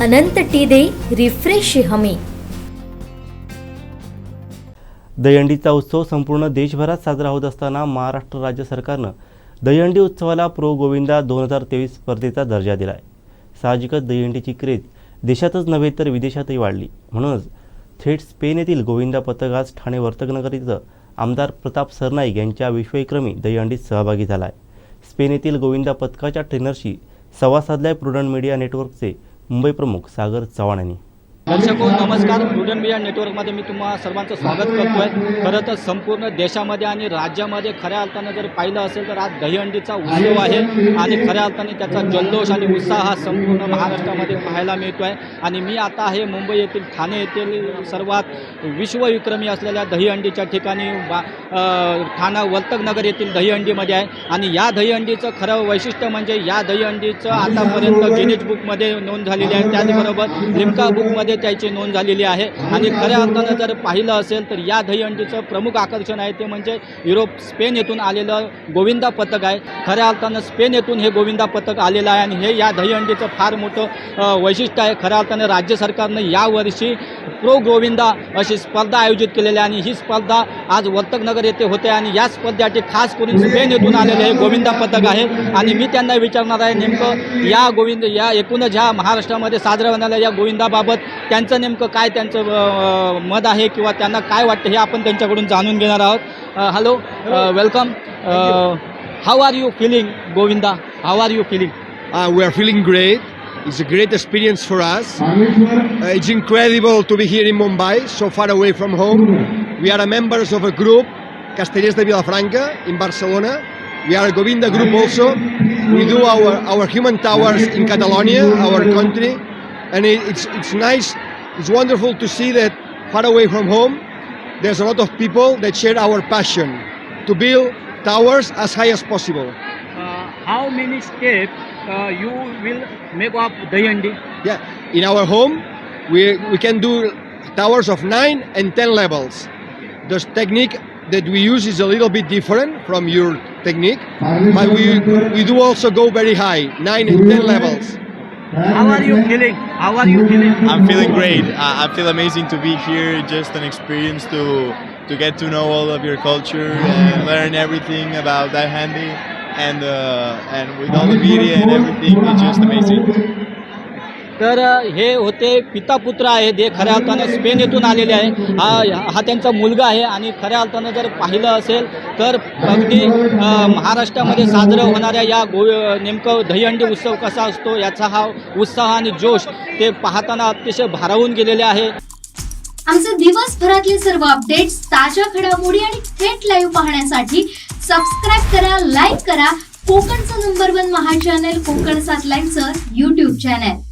अनंत T refresh हमी। दहीहंडीचा उत्सव संपूर्ण देशभरात साजरा होत असताना महाराष्ट्र राज्य सरकारनं दहीहंडी उत्सवाला प्रो गोविंदा 2023 स्पर्धेचा दर्जा दिला आहे। साहजिकच दहीहंडीची क्रेज देशातच नव्हे तर विदेशातही वाढली। म्हणूनच थेट स्पेन येथील गोविंदा पथक आज ठाणे वर्तकनगर इथं आमदार प्रताप सरनाईक यांच्या विश्वविक्रमी दहीहंडीत सहभागी झाला आहे। स्पेन येथील गोविंदा पथकाच्या ट्रेनरशी संवाद साधलाय प्रुडंट मीडिया नेटवर्कचे मुंबई प्रमुख सागर चव्हाण यांनी। दर्शको नमस्कार, प्रुडंट मीडिया नेटवर्कमध्ये मी तुम्हा सर्वांचं स्वागत करतोय। खरं तर संपूर्ण देशामध्ये आणि राज्यामध्ये खऱ्या अर्थानं जर पाहिलं असेल तर आज दहीहंडीचा उत्सव आहे आणि खऱ्या अर्थाने त्याचा जल्लोष आणि उत्साह हा संपूर्ण महाराष्ट्रामध्ये पाहायला मिळतोय। आणि मी आता आहे मुंबई येथील ठाणे येथील सर्वात विश्वविक्रमी असलेल्या दहीहंडीच्या ठिकाणी ठाणा वर्तकनगर येथील दहीहंडीमध्ये आहे। आणि या दहीहंडीचं खरं वैशिष्ट्य म्हणजे या दहीहंडीचं आतापर्यंत गिनीज बुकमध्ये नोंद झालेली आहे, त्याचबरोबर लिम्का बुकमध्ये त्याची नोंद झालेली आहे। आणि खऱ्या अर्थानं जर पाहिलं असेल तर या दहीहंडीचं प्रमुख आकर्षण आहे ते म्हणजे युरोप स्पेन येथून आलेलं गोविंदा पथक आहे। खऱ्या अर्थानं स्पेन येथून हे गोविंदा पथक आलेलं आहे आणि हे या दहीहंडीचं फार मोठं वैशिष्ट्य आहे। खऱ्या अर्थानं राज्य सरकारनं यावर्षी प्रो गोविंदा अशी स्पर्धा आयोजित केलेली आहे आणि ही स्पर्धा आज वर्तकनगर येथे होते आणि या स्पर्धेसाठी खास करून स्पेन येथून आलेले हे गोविंदा पथक आहे। आणि मी त्यांना विचारणार आहे नेमकं या एकूणच ह्या महाराष्ट्रामध्ये साजरा होणाऱ्या या गोविंदाबाबत त्यांचं नेमकं काय त्यांचं मत आहे किंवा त्यांना काय वाटतं हे आपण त्यांच्याकडून जाणून घेणार आहोत। Hello, welcome. How are you feeling Govinda? How are you feeling? We are feeling great. It's a great experience for us. It's incredible to be here in Mumbai, so far away from home. We are members of a group, Castellers de Vilafranca, in Barcelona. We are a Govinda group also. We do our human towers in Catalonia, our country. And it's nice, it's wonderful to see that far away from home, there's a lot of people that share our passion to build towers as high as possible. How many steps you will make up Dahiyandi? Yeah, in our home, we can do towers of 9 and 10 levels. The technique that we use is a little bit different from your technique, but we do also go very high, 9 and 10 levels. How are you feeling? How are you feeling? I'm feeling great. I feel amazing to be here. Just an experience to get to know all of your culture and learn everything about Dahiyandi, and with all the media and everything, it's just amazing. तर हे होते पिता पुत्र आहेत, हे खऱ्या अर्थानं Spain येथून आलेले आहे। हा त्यांचा मुलगा आहे आणि खऱ्या अर्थानं जर पाहिलं असेल तर अगदी महाराष्ट्रामध्ये साजरा होणाऱ्या या नेमकं दहीहंडी उत्सव कसा असतो याचा हा उत्साह आणि जोश ते पाहताना अतिशय भारावून गेलेले आहे। आमचे दिवसभरातले सर्व अपडेट्स, ताज्या घडामोडी आणि थेट लाईव्ह पाहण्यासाठी सबस्क्राईब करा, लाईक करा कोकणचं नंबर 1 महा चॅनल कोकणसाद लाईव्हचं YouTube चॅनल।